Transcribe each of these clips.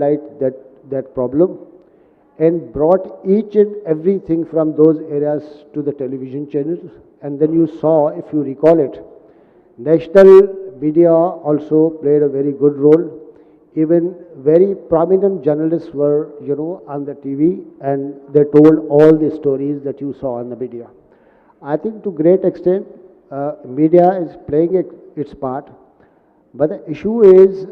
highlight that problem and brought each and everything from those areas to the television channels. And then you saw, if you recall it, national media also played a very good role. Even very prominent journalists were, on the TV, and they told all the stories that you saw on the media. I think to great extent, media is playing its part, but the issue is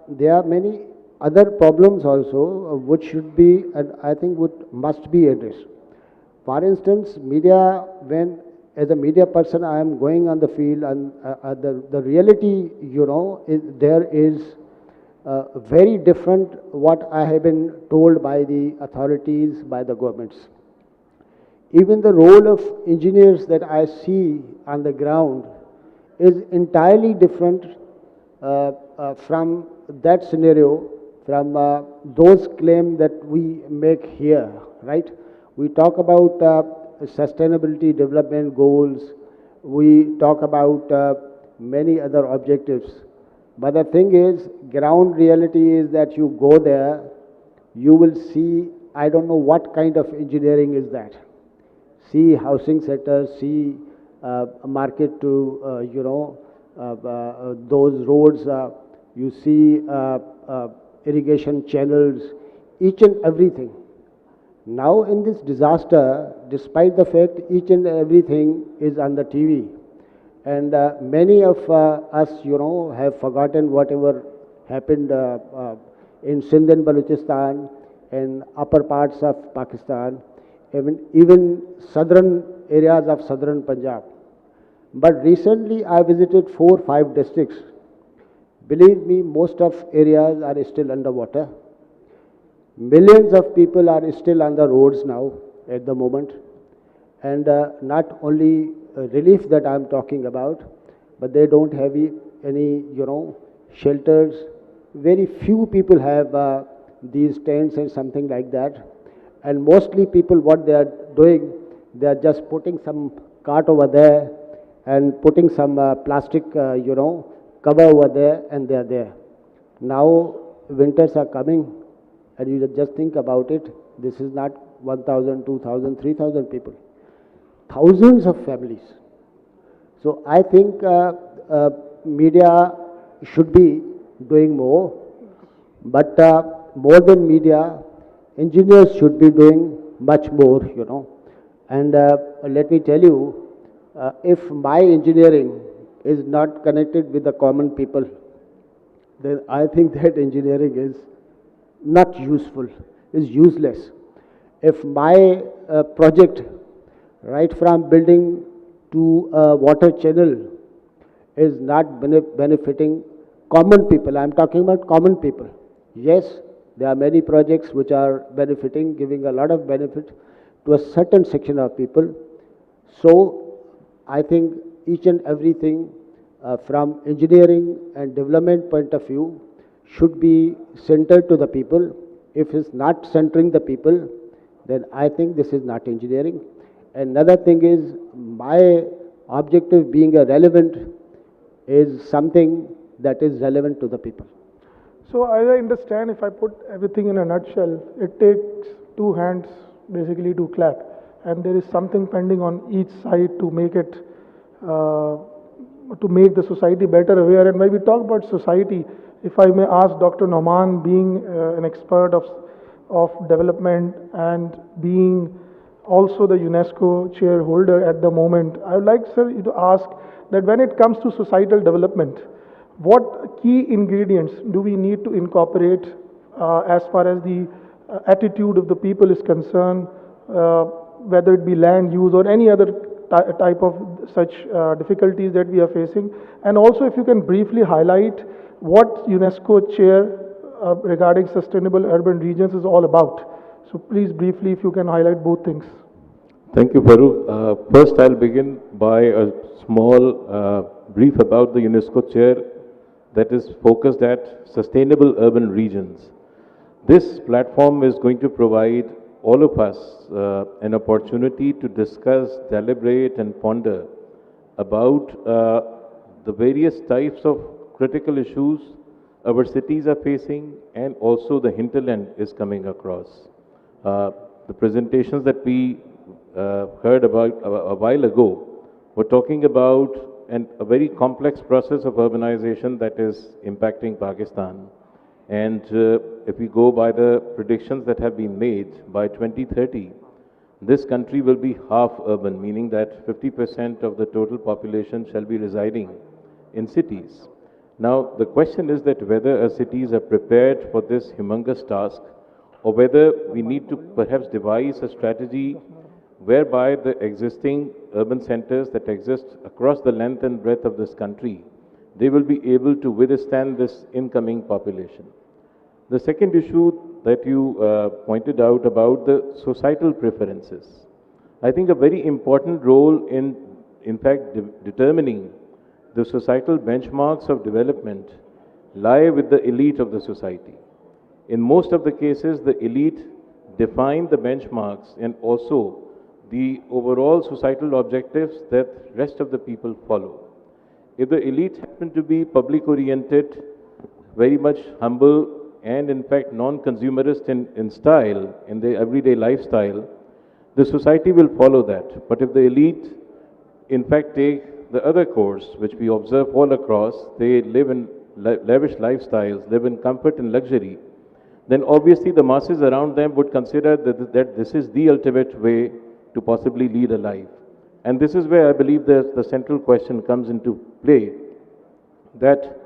there are many other problems also which should be, and I think must be addressed. For instance, media, when as a media person I am going on the field, and the reality, there is very different what I have been told by the authorities, by the governments. Even the role of engineers that I see on the ground is entirely different from that scenario, from those claims that we make here, right? We talk about sustainability development goals, we talk about many other objectives. But the thing is, ground reality is that you go there, you will see, I don't know what kind of engineering is that. See housing sector, see market to, those roads, you see irrigation channels, each and everything. Now in this disaster, despite the fact each and everything is on the TV, and many of us, have forgotten whatever happened in Sindh and Balochistan and upper parts of Pakistan, even southern areas of southern Punjab. But recently I visited 4-5 districts. Believe me, most of areas are still underwater. Millions of people are still on the roads now at the moment. And not only relief that I'm talking about, but they don't have any, shelters. Very few people have these tents and something like that. And mostly people, what they are doing, they are just putting some cart over there and putting some plastic, cover over there, and they are there. Now winters are coming, and you just think about it. This is not 1,000, 2,000, 3,000 people. Thousands of families. So I think media should be doing more, but more than media, engineers should be doing much more, And let me tell you, if my engineering is not connected with the common people, then I think that engineering is not useful, is useless. If my project, right from building to a water channel, is not benefiting common people, I'm talking about common people. Yes, there are many projects which are benefiting, giving a lot of benefit to a certain section of people. So I think each and everything from engineering and development point of view should be centered to the people. If it's not centering the people, then I think this is not engineering. Another thing is, my objective being a relevant is something that is relevant to the people. So as I understand, if I put everything in a nutshell, it takes two hands basically to clap, and there is something pending on each side to make it, to make the society better aware. And when we talk about society, if I may ask Dr. Noman, being an expert of development and being also the UNESCO chairholder at the moment, I would like, sir, you to ask that when it comes to societal development, what key ingredients do we need to incorporate as far as the attitude of the people is concerned, whether it be land use or any other type of such difficulties that we are facing? And also, if you can briefly highlight what UNESCO chair regarding sustainable urban regions is all about. So please briefly, if you can highlight both things. Thank you, Farouk. First, I'll begin by a small brief about the UNESCO chair that is focused at sustainable urban regions. This platform is going to provide all of us an opportunity to discuss, deliberate, and ponder about the various types of critical issues our cities are facing, and also the hinterland is coming across. The presentations that we heard about a while ago were talking about a very complex process of urbanization that is impacting Pakistan. And if we go by the predictions that have been made, by 2030, this country will be half urban, meaning that 50% of the total population shall be residing in cities. Now, the question is that whether our cities are prepared for this humongous task, or whether we need to perhaps devise a strategy whereby the existing urban centers that exist across the length and breadth of this country, they will be able to withstand this incoming population. The second issue that you pointed out about the societal preferences. I think a very important role in fact, determining the societal benchmarks of development lie with the elite of the society. In most of the cases, the elite define the benchmarks and also the overall societal objectives that rest of the people follow. If the elite happen to be public-oriented, very much humble, and in fact non-consumerist in style, in their everyday lifestyle, the society will follow that. But if the elite in fact take the other course, which we observe all across, they live in lavish lifestyles, live in comfort and luxury, then obviously the masses around them would consider that this is the ultimate way to possibly lead a life. And this is where I believe the central question comes into play, that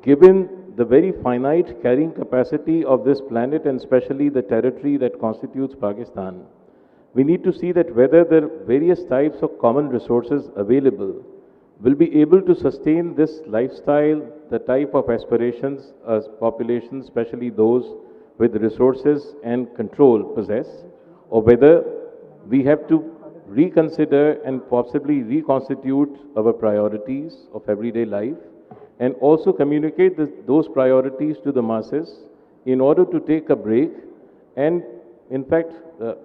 given the very finite carrying capacity of this planet and especially the territory that constitutes Pakistan, we need to see that whether the various types of common resources available will be able to sustain this lifestyle, the type of aspirations as populations, especially those with resources and control possess, or whether we have to reconsider and possibly reconstitute our priorities of everyday life and also communicate those priorities to the masses in order to take a break and in fact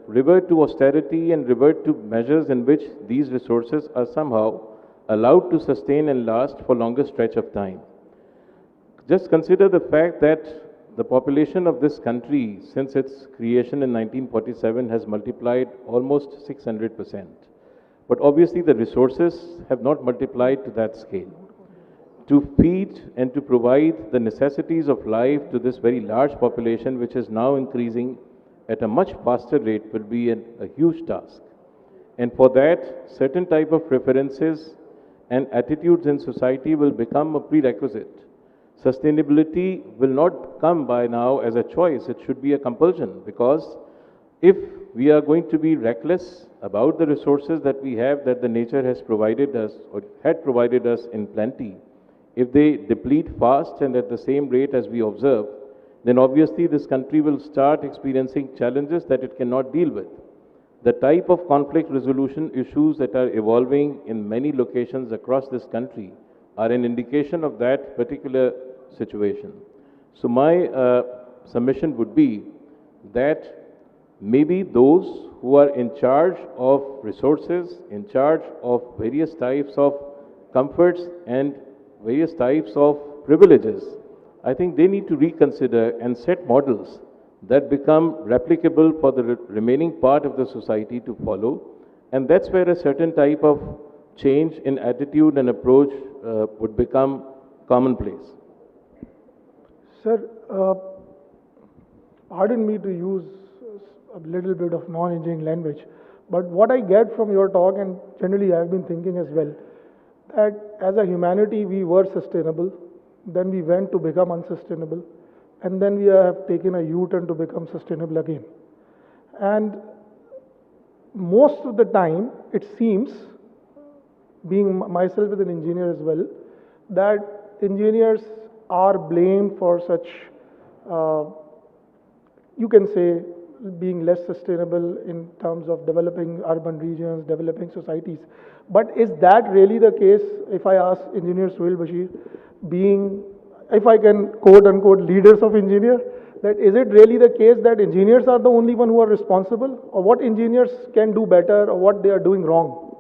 revert to austerity and revert to measures in which these resources are somehow allowed to sustain and last for longer stretch of time. Just consider the fact that the population of this country since its creation in 1947 has multiplied almost 600%. But obviously the resources have not multiplied to that scale. To feed and to provide the necessities of life to this very large population, which is now increasing at a much faster rate, will be a huge task. And for that, certain type of preferences and attitudes in society will become a prerequisite. Sustainability will not come by now as a choice, it should be a compulsion, because if we are going to be reckless about the resources that we have, that the nature has provided us or had provided us in plenty, if they deplete fast and at the same rate as we observe, then obviously this country will start experiencing challenges that it cannot deal with. The type of conflict resolution issues that are evolving in many locations across this country are an indication of that particular situation. So my submission would be that maybe those who are in charge of resources, in charge of various types of comforts and various types of privileges, I think they need to reconsider and set models that become replicable for the remaining part of the society to follow. And that's where a certain type of change in attitude and approach would become commonplace. Sir, pardon me to use a little bit of non-engineering language, but what I get from your talk, and generally I've been thinking as well, that as a humanity we were sustainable, then we went to become unsustainable, and then we have taken a U-turn to become sustainable again. And most of the time, it seems, being myself as an engineer as well, that engineers are blamed for such, you can say, being less sustainable in terms of developing urban regions, developing societies. But is that really the case? If I ask Engineer Suhail Bashir, being, if I can quote unquote leaders of engineers, that is it really the case that engineers are the only one who are responsible, or what engineers can do better, or what they are doing wrong?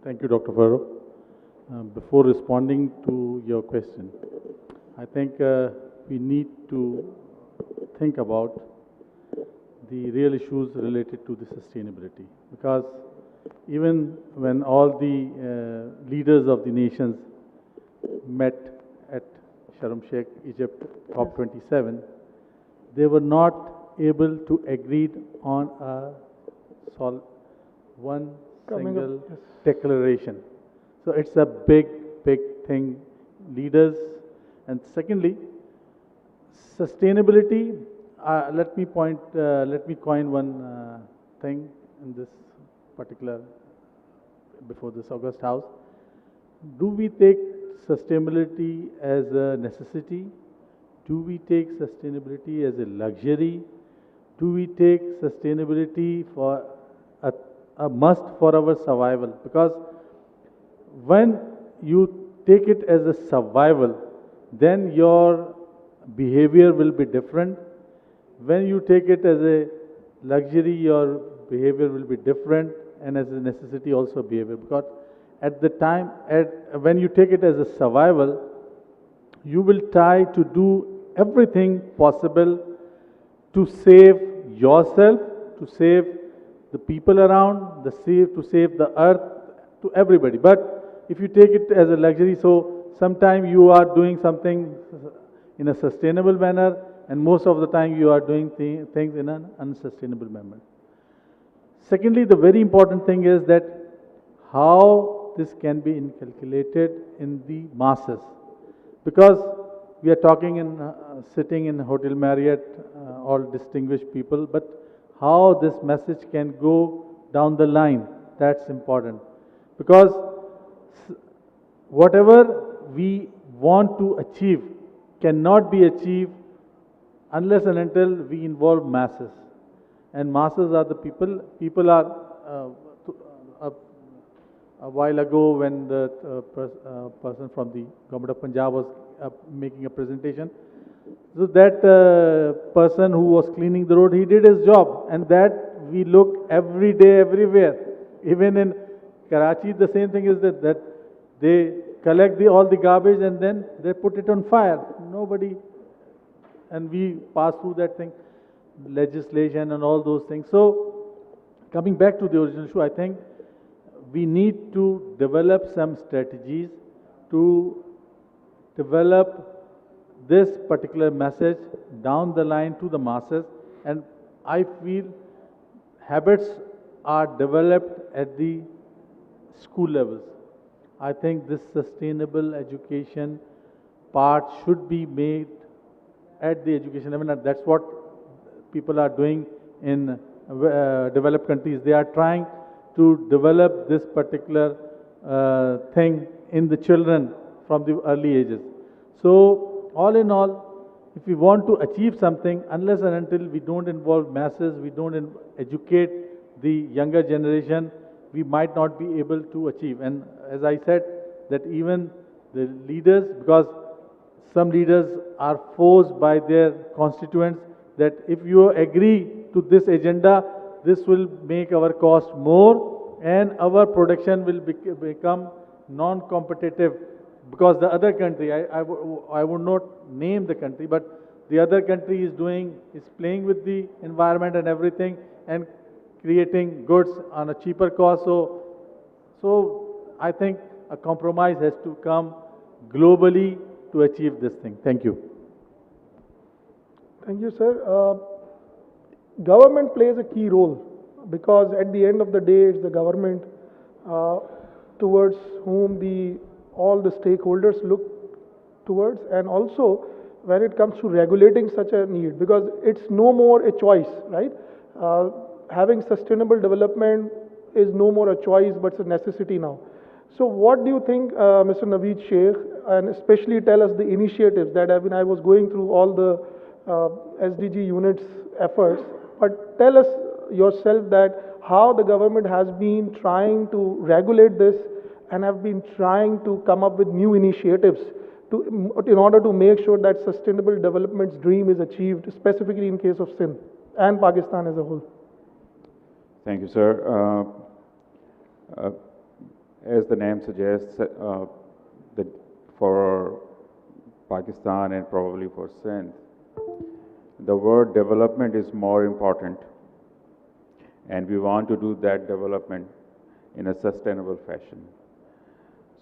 Thank you, Dr. Farooq. Before responding to your question, I think we need to think about the real issues related to the sustainability, because even when all the leaders of the nations met at Sharm Sheikh, Egypt, COP27, they were not able to agree on one Coming up, single yes. declaration. So it's a big, big thing, leaders. And secondly, sustainability. Let me coin one thing in this particular, before this August House. Do we take sustainability as a necessity? Do we take sustainability as a luxury? Do we take sustainability for a must for our survival? Because when you take it as a survival, then your behavior will be different. When you take it as a luxury, your behavior will be different, and as a necessity also behavior. Because at the time, when you take it as a survival, you will try to do everything possible to save yourself, to save the people around, to save the earth, to everybody. But if you take it as a luxury, so sometimes you are doing something in a sustainable manner, and most of the time you are doing things in an unsustainable manner. Secondly, the very important thing is that how this can be inculcated in the masses. Because we are talking sitting in Hotel Marriott, all distinguished people, but how this message can go down the line, that's important. Because whatever we want to achieve cannot be achieved unless and until we involve masses. And masses are the people. People are, a while ago when the person from the government of Punjab was making a presentation, so that person who was cleaning the road, he did his job, and that we look every day, everywhere. Even in Karachi, the same thing is that they collect all the garbage and then they put it on fire. Nobody, and we pass through that thing, legislation and all those things. So, coming back to the original issue, I think we need to develop some strategies to develop this particular message down the line to the masses, and I feel habits are developed at the school levels. I think this sustainable education part should be made at the education level, and that's what people are doing in developed countries. They are trying to develop this particular thing in the children from the early ages. So, all in all, if we want to achieve something, unless and until we don't involve masses, we don't educate the younger generation, we might not be able to achieve. And as I said, that even the leaders, because some leaders are forced by their constituents that if you agree to this agenda, this will make our cost more and our production will become non-competitive, because the other country, I would not name the country, but the other country is playing with the environment and everything and creating goods on a cheaper cost. So I think a compromise has to come globally to achieve this thing. Thank you. Thank you, sir. Government plays a key role, because at the end of the day, it's the government towards whom all the stakeholders look towards, and also when it comes to regulating such a need, because it's no more a choice, right? Having sustainable development is no more a choice, but it's a necessity now. So what do you think, Mr. Naveed Sheikh, and especially tell us the initiatives that I was going through all the SDG units efforts, but tell us yourself that how the government has been trying to regulate this and have been trying to come up with new initiatives in order to make sure that sustainable development's dream is achieved, specifically in case of Sindh and Pakistan as a whole. Thank you, sir. As the name suggests, that for Pakistan and probably for Sindh, the word development is more important, and we want to do that development in a sustainable fashion.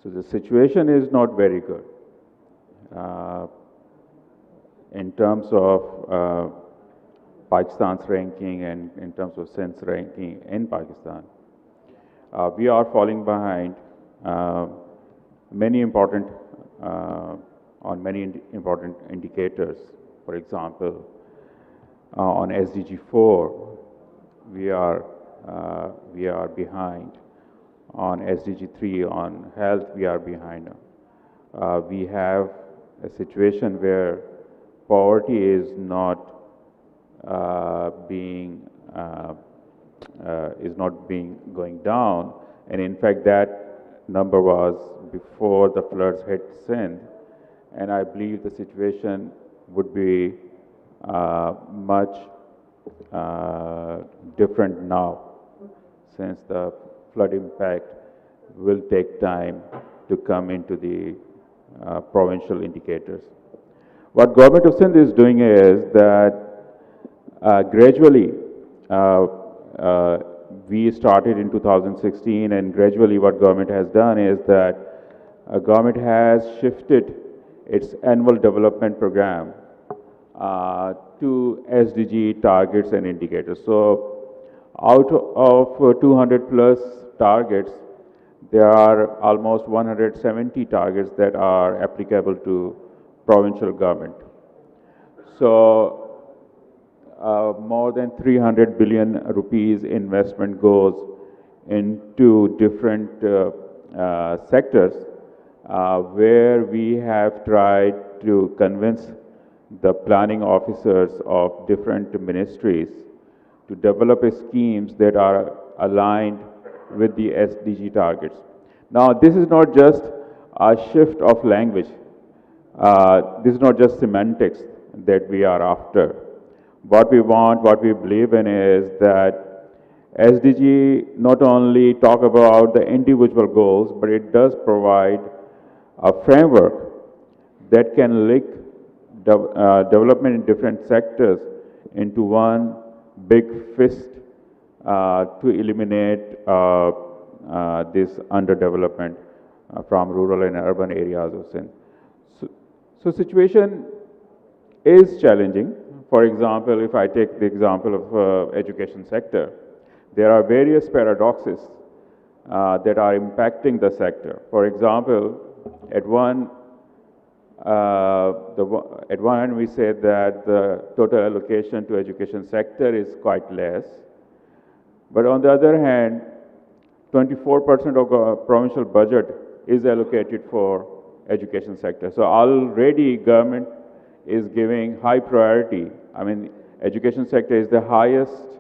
So the situation is not very good in terms of Pakistan's ranking and in terms of Sindh's ranking in Pakistan. We are falling behind many important on many important indicators. For example, on SDG 4, we are behind. On SDG 3, on health, we are behind. We have a situation where poverty is not going down, and in fact that number was before the floods hit Sindh, and I believe the situation would be much different now, since the flood impact will take time to come into the provincial indicators. What Government of Sindh is doing is that gradually we started in 2016, and gradually what government has done is that government has shifted its annual development program to SDG targets and indicators. So out of 200 plus targets, there are almost 170 targets that are applicable to provincial government. So more than 300 billion rupees investment goes into different sectors where we have tried to convince the planning officers of different ministries to develop schemes that are aligned with the SDG targets. Now, this is not just a shift of language. This is not just semantics that we are after. What we want, what we believe in is that SDG not only talk about the individual goals, but it does provide a framework that can link development in different sectors into one big fist to eliminate this underdevelopment from rural and urban areas of Sindh. So situation is challenging. For example, if I take the example of education sector, there are various paradoxes that are impacting the sector. For example, at one hand we say that the total allocation to education sector is quite less, but on the other hand, 24% of provincial budget is allocated for education sector. So already government is giving high priority. I mean, education sector is the highest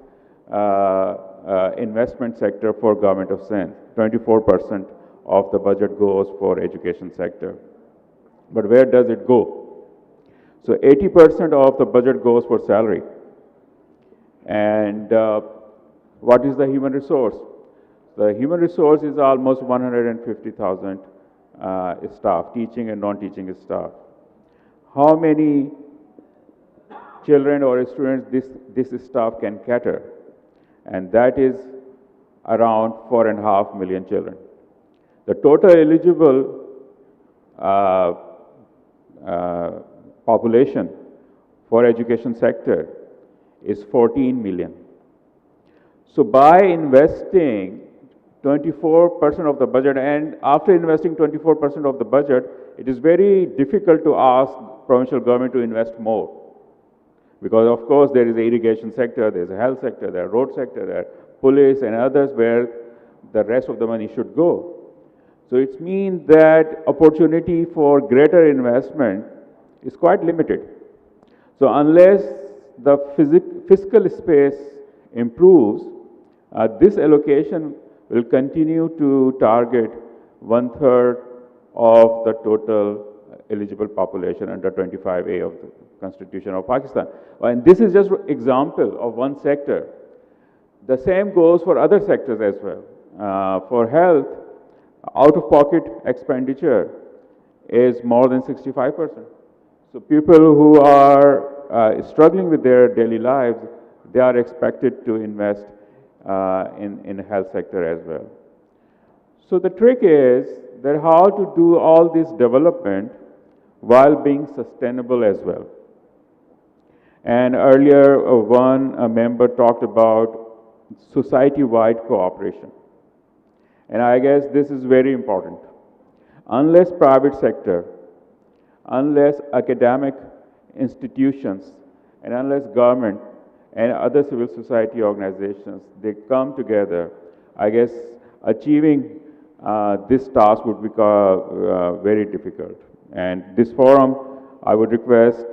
investment sector for government of Sindh. 24% of the budget goes for education sector. But where does it go? So 80% of the budget goes for salary. And what is the human resource? The human resource is almost 150,000 staff, teaching and non-teaching staff. How many children or students this staff can cater? And that is around 4.5 million children. The total eligible population for education sector is 14 million. So by investing 24% of the budget, and after investing 24% of the budget, it is very difficult to ask provincial government to invest more. Because of course there is the irrigation sector, there is a health sector, there are road sector, there are police and others where the rest of the money should go. So it means that opportunity for greater investment is quite limited. So unless the fiscal space improves, this allocation will continue to target 1/3 of the total eligible population under 25A of the Constitution of Pakistan. And this is just an example of one sector. The same goes for other sectors as well. For health, out-of-pocket expenditure is more than 65%. So people who are struggling with their daily lives, they are expected to invest in the health sector as well. So the trick is that how to do all this development while being sustainable as well. And earlier, one member talked about society-wide cooperation. And I guess this is very important. Unless private sector, unless academic institutions, and unless government and other civil society organizations, they come together, I guess achieving this task would become very difficult. And this forum, I would request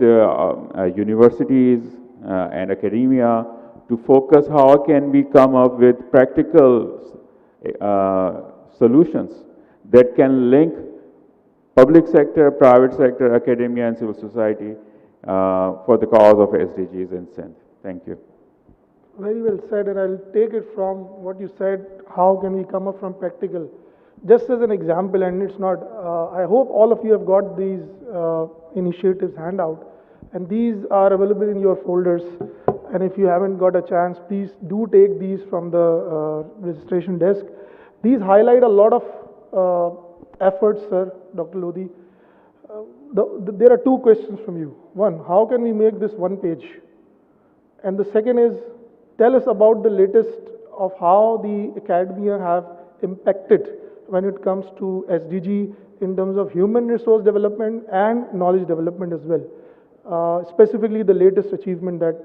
universities and academia to focus how can we come up with practical solutions that can link public sector, private sector, academia and civil society for the cause of SDGs in Sindh. Thank you. Very well said, and I'll take it from what you said, how can we come up from practical. Just as an example, and it's not, I hope all of you have got these initiatives handout, and these are available in your folders, and if you haven't got a chance, please do take these from the registration desk. These highlight a lot of efforts, sir, Dr. Lodi. There are two questions from you. One, how can we make this one page? And the second is, tell us about the latest of how the academia have impacted when it comes to SDG in terms of human resource development and knowledge development as well. Specifically the latest achievement that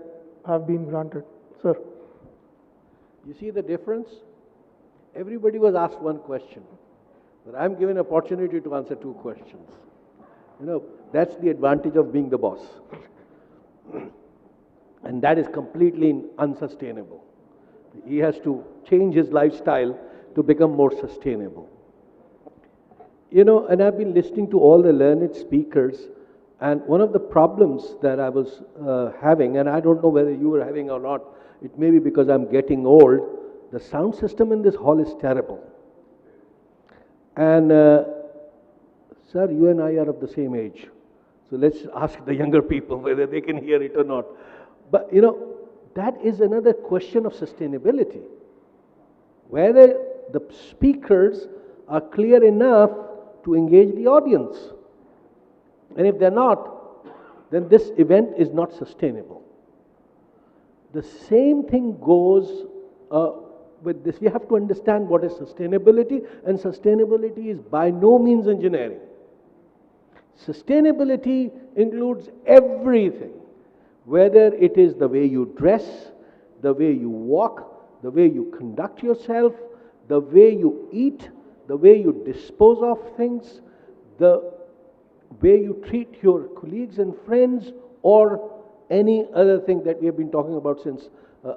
have been granted. Sir. You see the difference? Everybody was asked one question, but I'm given opportunity to answer two questions. You know, that's the advantage of being the boss. And that is completely unsustainable. He has to change his lifestyle to become more sustainable. You know, and I've been listening to all the learned speakers, and one of the problems that I was having, and I don't know whether you were having or not, it may be because I'm getting old, the sound system in this hall is terrible. And sir, you and I are of the same age, so let's ask the younger people whether they can hear it or not. But you know, that is another question of sustainability. Whether the speakers are clear enough to engage the audience. And if they're not, then this event is not sustainable. The same thing goes with this. We have to understand what is sustainability, and sustainability is by no means engineering. Sustainability includes everything, whether it is the way you dress, the way you walk, the way you conduct yourself, the way you eat, the way you dispose of things, the way you treat your colleagues and friends, or any other thing that we have been talking about since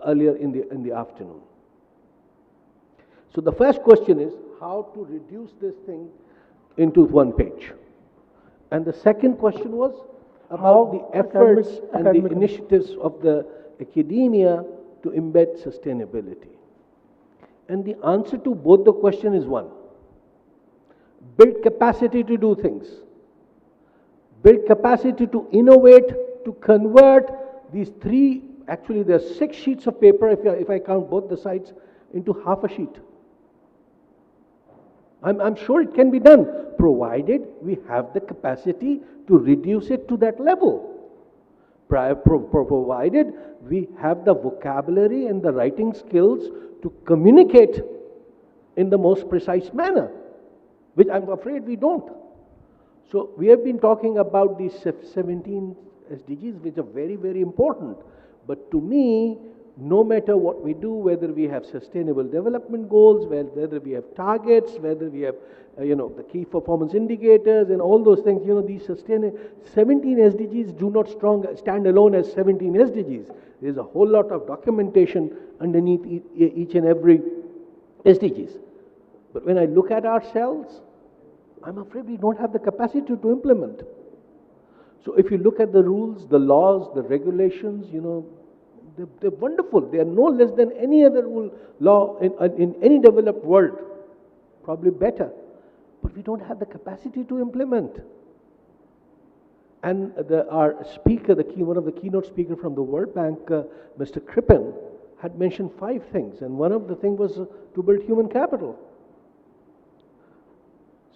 earlier in the afternoon. So the first question is how to reduce this thing into one page. And the second question was about the efforts and the initiatives of the academia to embed sustainability. And the answer to both the question is one. Build capacity to do things. Build capacity to innovate, to convert these three, actually there are 6 sheets of paper, if I count both the sides, into half a sheet. I'm sure it can be done, provided we have the capacity to reduce it to that level. Provided we have the vocabulary and the writing skills to communicate in the most precise manner, which I'm afraid we don't. So we have been talking about these 17 SDGs, which are very, very important. But to me, no matter what we do, whether we have sustainable development goals, whether we have targets, whether we have, the key performance indicators and all those things, these 17 SDGs do not stand alone as 17 SDGs. There's a whole lot of documentation underneath each and every SDGs. But when I look at ourselves, I'm afraid we don't have the capacity to implement. So if you look at the rules, the laws, the regulations, they're wonderful. They are no less than any other law in any developed world, probably better. But we don't have the capacity to implement. And our speaker, one of the keynote speakers from the World Bank, Mr. Crippen, had mentioned 5 things, and one of the things was to build human capital.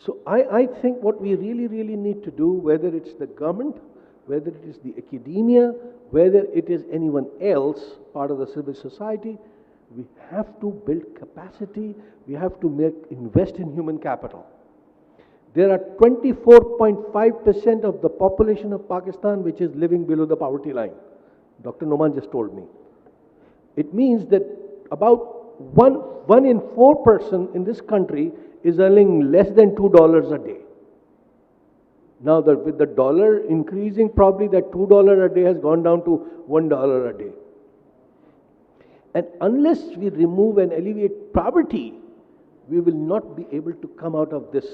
So I think what we really, really need to do, whether it's the government, whether it is the academia, whether it is anyone else, part of the civil society, we have to build capacity, we have to invest in human capital. There are 24.5% of the population of Pakistan which is living below the poverty line. Dr. Noman just told me. It means that about one in 4 person in this country is earning less than $2 a day. Now, with the dollar increasing, probably that $2 a day has gone down to $1 a day. And unless we remove and alleviate poverty, we will not be able to come out of this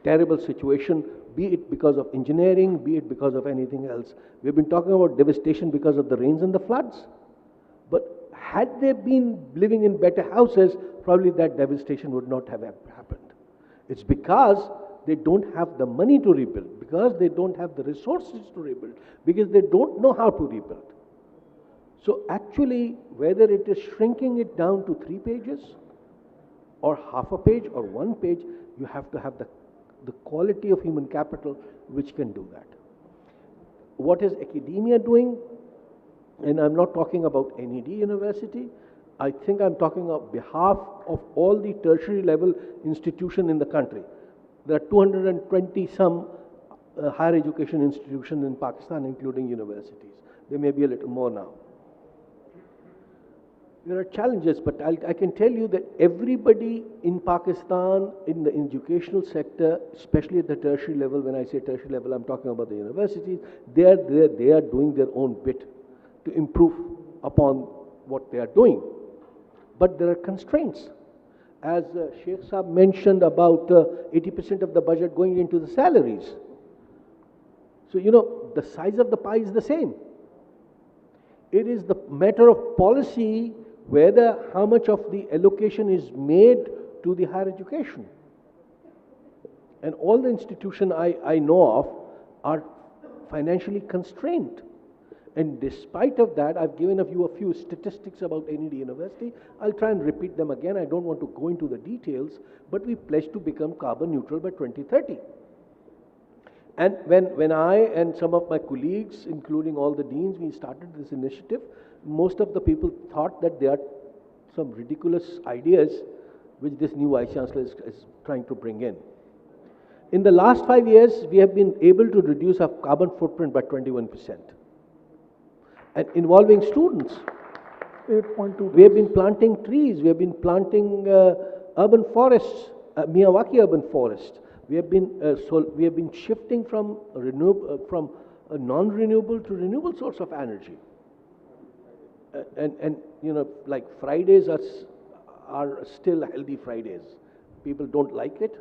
terrible situation, be it because of engineering, be it because of anything else. We've been talking about devastation because of the rains and the floods. But had they been living in better houses, probably that devastation would not have happened. It's because they don't have the money to rebuild, because they don't have the resources to rebuild, because they don't know how to rebuild. So actually, whether it is shrinking it down to 3 pages, or half a page, or 1 page, you have to have the quality of human capital which can do that. What is academia doing? And I'm not talking about NED University. I think I'm talking on behalf of all the tertiary level institutions in the country. There are 220 some higher education institutions in Pakistan, including universities. There may be a little more now. There are challenges, but I can tell you that everybody in Pakistan in the educational sector, especially at the tertiary level, when I say tertiary level, I'm talking about the universities, they are doing their own bit to improve upon what they are doing. But there are constraints. As Sheikh Saab mentioned about 80% of the budget going into the salaries. So, the size of the pie is the same. It is the matter of policy whether how much of the allocation is made to the higher education. And all the institutions I know of are financially constrained. And despite of that, I've given you a few statistics about NED University. I'll try and repeat them again. I don't want to go into the details, but we pledged to become carbon neutral by 2030. And when I and some of my colleagues, including all the deans, we started this initiative, most of the people thought that there are some ridiculous ideas which this new Vice Chancellor is trying to bring in. In the last 5 years, we have been able to reduce our carbon footprint by 21%. And involving students. 8.2. We have been planting trees, we have been planting urban forests, Miyawaki urban forest. We have been shifting from a non-renewable to renewable source of energy. And like Fridays are still healthy Fridays. People don't like it,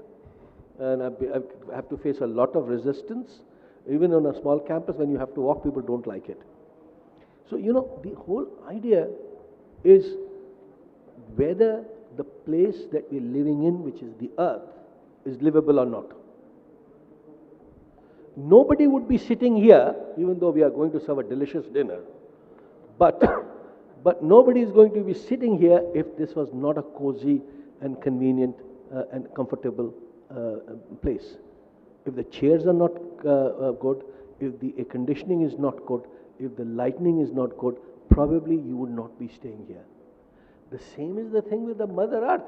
and I have to face a lot of resistance. Even on a small campus, when you have to walk, people don't like it. So, the whole idea is whether the place that we're living in, which is the earth, is livable or not. Nobody would be sitting here, even though we are going to serve a delicious dinner, but nobody is going to be sitting here if this was not a cozy and convenient and comfortable place. If the chairs are not good, if the air conditioning is not good, if the lighting is not good, probably you would not be staying here. The same is the thing with the Mother Earth.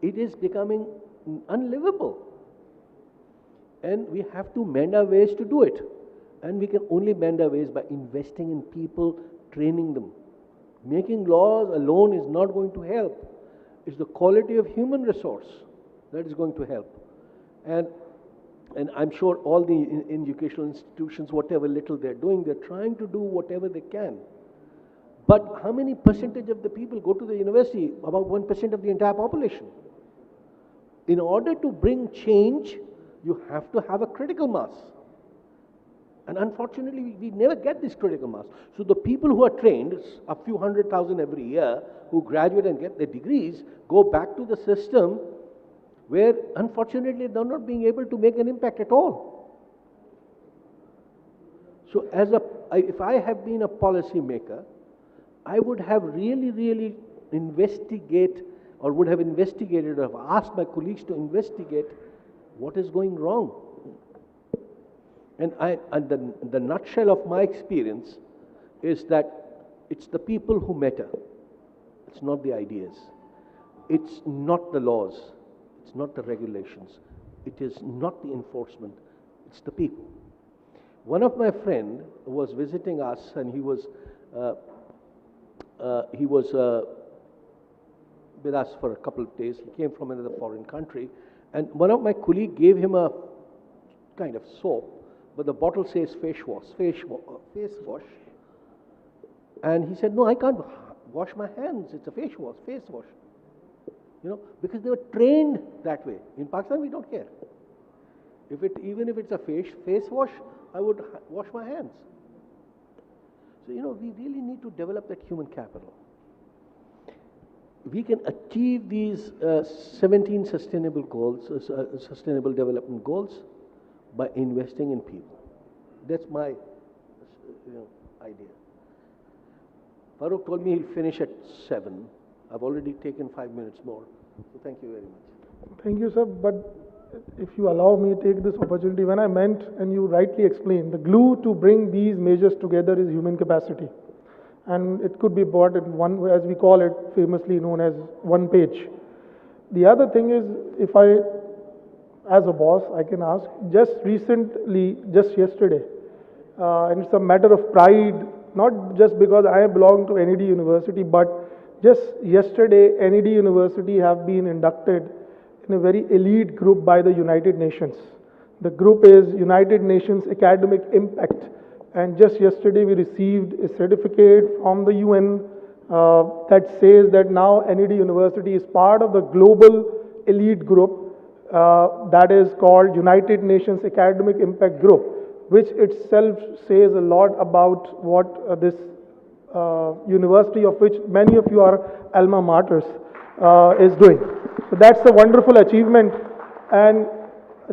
It is becoming unlivable. And we have to mend our ways to do it. And we can only mend our ways by investing in people, training them. Making laws alone is not going to help. It's the quality of human resource that is going to help. And I'm sure all the educational institutions, whatever little they're doing, they're trying to do whatever they can. But how many percentage of the people go to the university? About 1% of the entire population. In order to bring change, you have to have a critical mass. And unfortunately, we never get this critical mass. So the people who are trained, a few 100,000 every year, who graduate and get their degrees, go back to the system where unfortunately they're not being able to make an impact at all. So if I have been a policy maker, I would have really investigate, or would have investigated, or have asked my colleagues to investigate what is going wrong. And the nutshell of my experience is that it's the people who matter. It's not the ideas. It's not the laws. It's not the regulations. It is not the enforcement. It's the people. One of my friend was visiting us, and he was with us for a couple of days. He came from another foreign country, and one of my colleagues gave him a kind of soap, but the bottle says face wash. And he said, no, I can't wash my hands. It's a face wash. You know, because they were trained that way. In Pakistan, we don't care. Even if it's a face wash, I would wash my hands. So, you know, we really need to develop that human capital. We can achieve these 17 sustainable goals, sustainable development goals, by investing in people. That's my idea. Farooq told me he'll finish at 7. I've already taken 5 minutes more. So thank you very much. Thank you, sir. But if you allow me to take this opportunity, when I meant, and you rightly explained, the glue to bring these measures together is human capacity. And it could be brought in one, as we call it, famously known as one page. The other thing is, if I, as a boss, I can ask, just yesterday, and it's a matter of pride, not just because I belong to NED University, but just yesterday, NED University have been inducted in a very elite group by the United Nations. The group is United Nations Academic Impact. And just yesterday we received a certificate from the UN that says that now NED University is part of the global elite group that is called United Nations Academic Impact Group, which itself says a lot about what this university, of which many of you are alma maters, is doing. So that's a wonderful achievement. And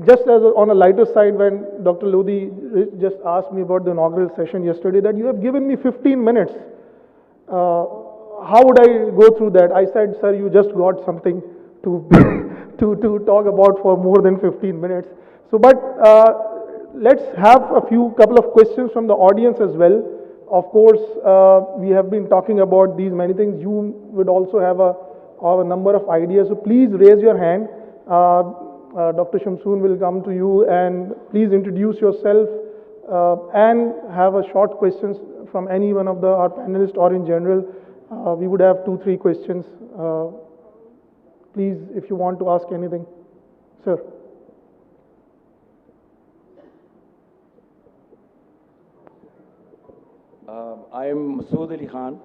just as on a lighter side, when Dr. Lodi just asked me about the inaugural session yesterday, that you have given me 15 minutes. How would I go through that? I said, sir, you just got something to to talk about for more than 15 minutes. So, but let's have a couple of questions from the audience as well. Of course, we have been talking about these many things. You would also have a number of ideas. So please raise your hand. Dr. Shamsoon will come to you, and please introduce yourself and have a short questions from any one of our panelists, or in general. We would have 2-3 questions. Please, if you want to ask anything. Sir. I am Masood Ali Khan,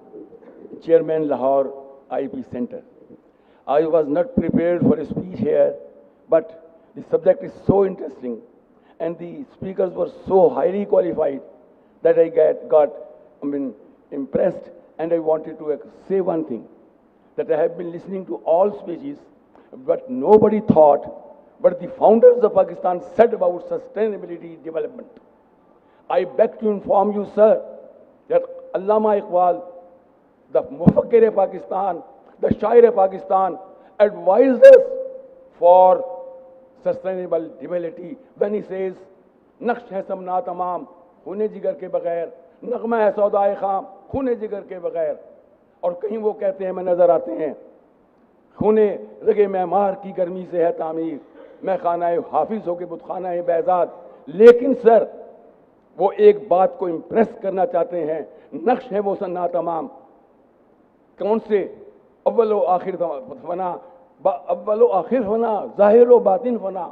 Chairman Lahore IP Center. I was not prepared for a speech here, but the subject is so interesting and the speakers were so highly qualified that I got impressed, and I wanted to say one thing, that I have been listening to all speeches, but nobody thought what the founders of Pakistan said about sustainability development. I beg to inform you, sir, that Allama Iqbal, the Mufakkir Pakistan, the Shair Pakistan, advised us for sustainable development when he says, Naqsh hai samna tamam, khune jigar ke bagair, नगमा है सौदाए खाम, खूने जिगर के बगैर. और कहीं वो कहते हैं, मैं नजर आते हैं, खूने रगे मैमार की गर्मी से है तामीर, मैं खानाए हाफिज हो के बुतखाना बैजाद. लेकिन सर, वो एक बात को इम्प्रेस करना चाहते हैं, नक्श है वो सन्ना तमाम. कौन से? अव्वलो आखिर फना, अव्वलो आखिर फना, जाहिर बातिन फना,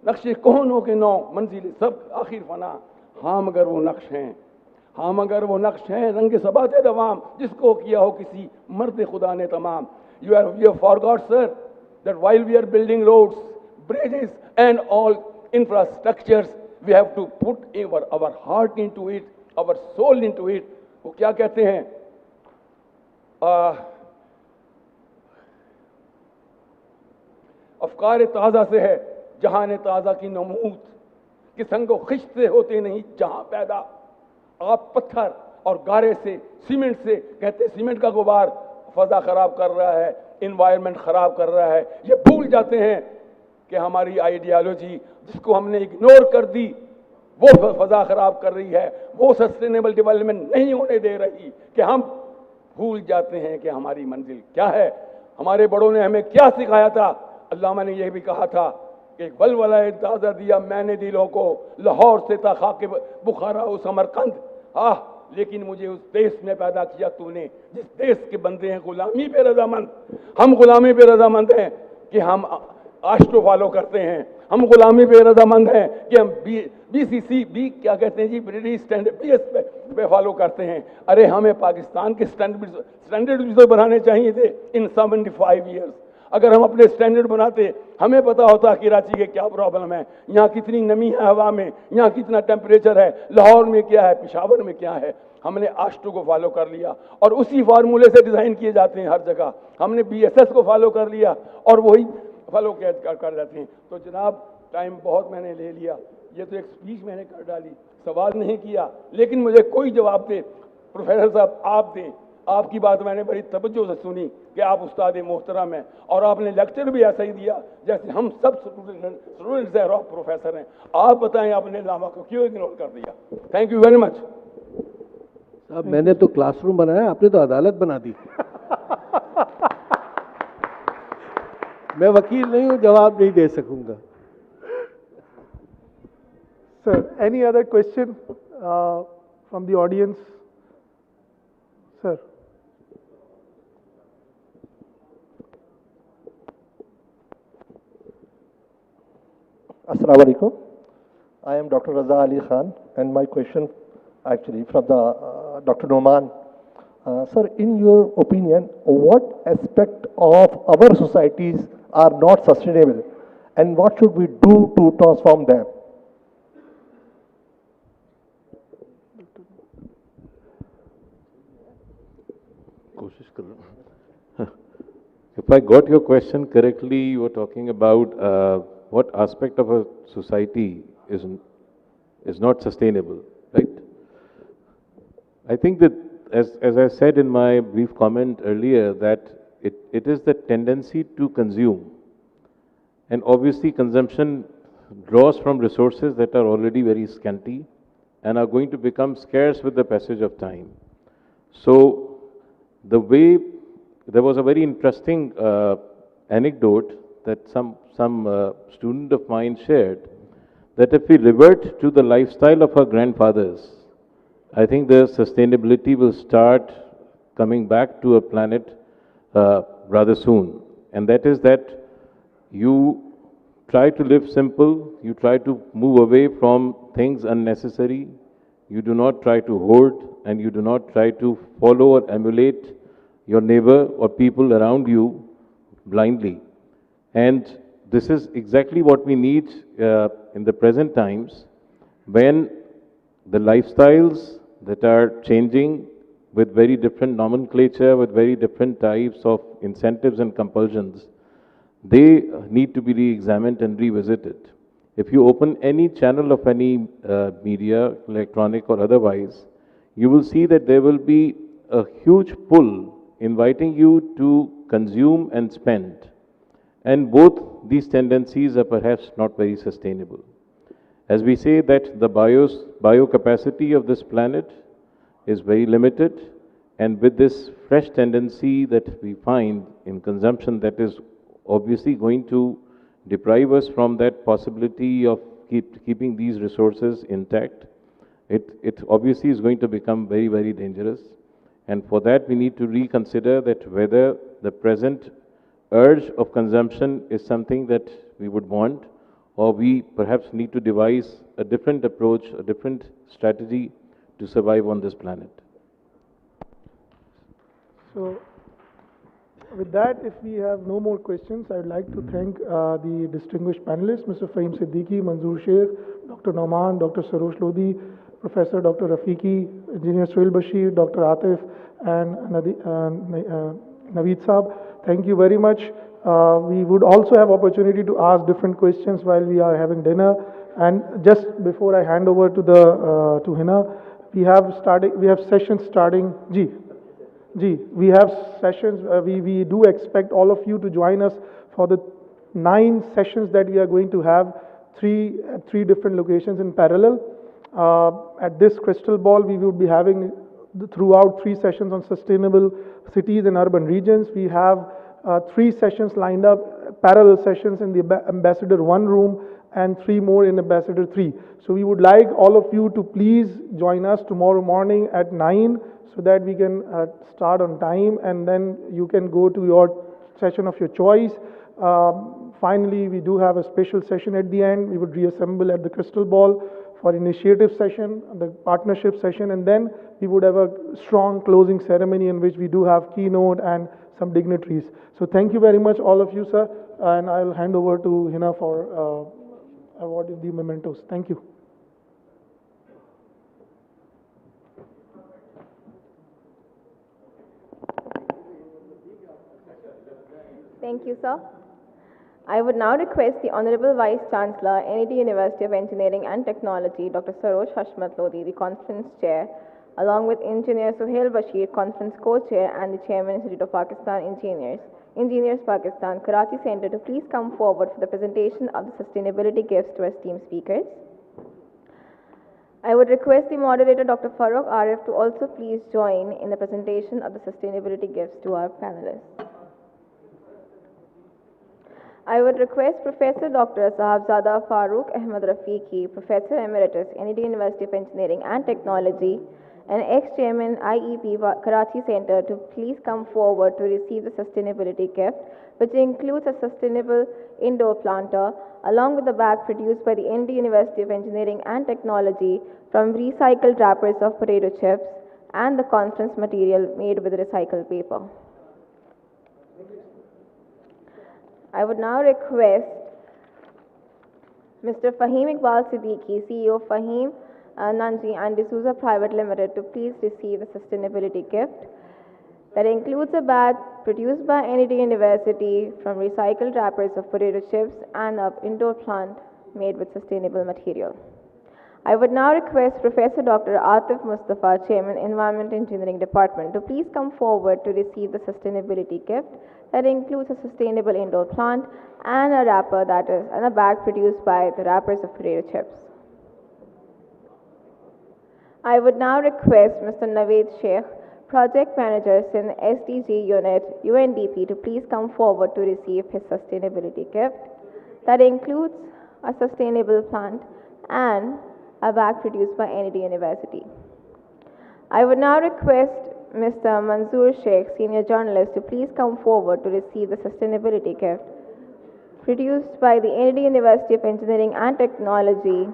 नक्श कौनों के नौ मंजिल सब आखिर फना. हाँ मगर वो नक्श हैं, हाँ मगर वो नक्श हैं, रंग सबाते दवाम, जिसको किया हो किसी मर्द खुदा ने तमाम. You have forgot, sir, that while we are building roads, bridges and all infrastructures, we have to put our heart into it, our soul into it. वो क्या कहते हैं? अफकार ताज़ा से है जहान ताज़ा की नमूद, कि संगो खिश्ते होते नहीं जहां पैदा. आप पत्थर और गारे से, सीमेंट से, कहते सीमेंट का गुबार फजा खराब कर रहा है, इन्वायरमेंट खराब कर रहा है। ये भूल जाते हैं कि हमारी आइडियोलॉजी जिसको हमने इग्नोर कर दी वो फजा खराब कर रही है, वो सस्टेनेबल डेवलपमेंट नहीं होने दे रही, कि हम भूल जाते हैं कि हमारी मंजिल क्या है। हमारे बड़ों ने हमें क्या सिखाया था? अल्लामा ने यह भी कहा था कि वलवला ताज़ा दिया मैंने दिलों को, लाहौर से था खाके बुखारा व समरकंद। लेकिन मुझे उस देश में पैदा किया तूने जिस देश के बंदे हैं गुलामी पे रजामंद। हम गुलामी पे रजामंद हैं कि हम आश्टो फॉलो करते हैं, हम गुलामी पे रजामंद हैं कि हम बीसीसी बी क्या कहते हैं जी, ब्रिटिश स्टैंडर्ड बीएस पे फॉलो करते हैं। अरे हमें पाकिस्तान के स्टैंडर्ड भी तो बनाने चाहिए थे इन 75 ईयर्स। अगर हम अपने स्टैंडर्ड बनाते, हमें पता होता कि कराची के क्या प्रॉब्लम है, यहाँ कितनी नमी है हवा में, यहाँ कितना टेम्परेचर है, लाहौर में क्या है, पेशावर में क्या है। हमने आश्टो को फॉलो कर लिया और उसी फार्मूले से डिज़ाइन किए जाते हैं हर जगह। हमने बीएसएस को फॉलो कर लिया और वही फॉलो कर जाते हैं। तो जनाब टाइम बहुत मैंने ले लिया, ये तो एक स्पीच मैंने कर डाली, सवाल नहीं किया, लेकिन मुझे कोई जवाब दे प्रोफेसर साहब आप दें। आपकी बात मैंने बड़ी तवज्जो से सुनी कि आप उस्ताद मोहतरम हैं और आपने लेक्चर भी ऐसा ही दिया जैसे हम सब स्टूडेंट्स हैं और आप प्रोफेसर हैं। आप बताएं आपने लामा को क्यों इग्नोर कर दिया? Thank you very much. साहब मैंने तो क्लासरूम बनाया, आपने तो अदालत बना दी। मैं वकील नहीं हूं, जवाब नहीं दे सकूंगा। Sir, any other question from the audience? Sir. Assalamu alaikum. I am Dr. Raza Ali Khan, and my question actually from the Dr. Noman. Sir, in your opinion, what aspect of our societies are not sustainable, and what should we do to transform them? If I got your question correctly, you were talking about what aspect of a society is not sustainable, right? I think that, as I said in my brief comment earlier, that it is the tendency to consume. And obviously, consumption draws from resources that are already very scanty and are going to become scarce with the passage of time. So, the way there was a very interesting anecdote that some student of mine shared, that if we revert to the lifestyle of our grandfathers, I think the sustainability will start coming back to a planet rather soon. And that is that you try to live simple, you try to move away from things unnecessary, you do not try to hoard, and you do not try to follow or emulate your neighbor or people around you blindly. And this is exactly what we need in the present times, when the lifestyles that are changing with very different nomenclature, with very different types of incentives and compulsions, they need to be re-examined and revisited. If you open any channel of any media, electronic or otherwise, you will see that there will be a huge pull inviting you to consume and spend. And both these tendencies are perhaps not very sustainable. As we say that the bio capacity of this planet is very limited, and with this fresh tendency that we find in consumption, that is obviously going to deprive us from that possibility of keeping these resources intact. It obviously is going to become very, very dangerous. And for that, we need to reconsider that whether the present urge of consumption is something that we would want, or we perhaps need to devise a different approach, a different strategy to survive on this planet. So, with that, if we have no more questions, I would like to thank the distinguished panelists, Mr. Fahim Siddiqui, Manzoor Sheikh, Dr. Nauman, Dr. Sarosh Lodhi, Professor Dr. Rafiqi, Engineer Suhail Bashir, Dr. Atif, and Naveed Saab. Thank you very much. We would also have opportunity to ask different questions while we are having dinner. And just before I hand over to Hina, We have sessions starting, we have sessions, we do expect all of you to join us for the 9 sessions that we are going to have, at 3 different locations in parallel. At this crystal ball, we will be having throughout 3 sessions on sustainable cities and urban regions. We have 3 sessions lined up, parallel sessions in the Ambassador 1 room and 3 more in Ambassador 3. So we would like all of you to please join us tomorrow morning at 9 so that we can start on time, and then you can go to your session of your choice. Finally, we do have a special session at the end. We would reassemble at the crystal ball for initiative session, the partnership session, and then we would have a strong closing ceremony in which we do have keynote and some dignitaries. So thank you very much, all of you, sir, and I'll hand over to Hina for awarding the mementos. Thank you. Thank you, sir. I would now request the Honorable Vice Chancellor, NET University of Engineering and Technology, Dr. Saroj Hashmat Lodi, the Conference Chair, along with Engineer Suhail Bashir, Conference Co-Chair, and the Chairman, Institute of Pakistan Engineers Pakistan, Karachi Center, to please come forward for the presentation of the sustainability gifts to our esteemed speakers. I would request the moderator, Dr. Farooq Arif, to also please join in the presentation of the sustainability gifts to our panelists. I would request Professor Dr. Sahabzada Farooq Ahmad Rafiqi, Professor Emeritus, NED University of Engineering and Technology, and ex-chairman IEP Karachi Center, to please come forward to receive the sustainability gift, which includes a sustainable indoor planter, along with a bag produced by the NED University of Engineering and Technology from recycled wrappers of potato chips and the conference material made with recycled paper. I would now request Mr. Fahim Iqbal Siddiqui, CEO of Fahim Nanji and D'Souza Private Limited, to please receive the sustainability gift that includes a bag produced by NED University from recycled wrappers of potato chips and an indoor plant made with sustainable material. I would now request Professor Dr. Atif Mustafa, Chairman, Environment Engineering Department, to please come forward to receive the sustainability gift that includes a sustainable indoor plant and a wrapper, that is, and a bag produced by the wrappers of potato chips. I would now request Mr. Naveed Sheikh, Project Manager, Sindh SDG Unit, UNDP, to please come forward to receive his sustainability gift that includes a sustainable plant and a bag produced by NED University. I would now request Mr. Manzoor Sheikh, Senior Journalist, to please come forward to receive the sustainability gift produced by the NED University of Engineering and Technology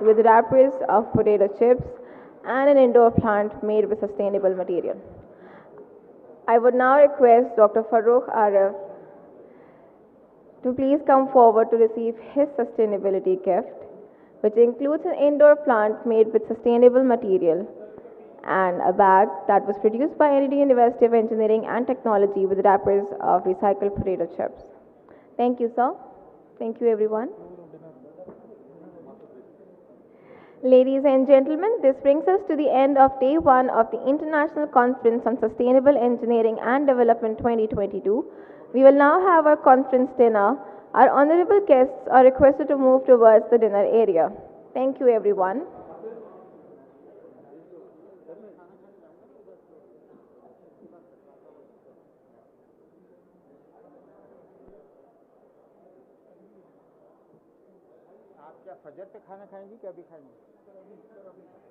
with wrappers of potato chips and an indoor plant made with sustainable material. I would now request Dr. Farooq Arif to please come forward to receive his sustainability gift, which includes an indoor plant made with sustainable material and a bag that was produced by NED University of Engineering and Technology with wrappers of recycled potato chips. Thank you, sir. Thank you, everyone. Ladies and gentlemen, this brings us to the end of day 1 of the International Conference on Sustainable Engineering and Development 2022. We will now have our conference dinner. Our honorable guests are requested to move towards the dinner area. Thank you, everyone. आप क्या फजर पे खाना खाएंगी क्या अभी खाएंगी?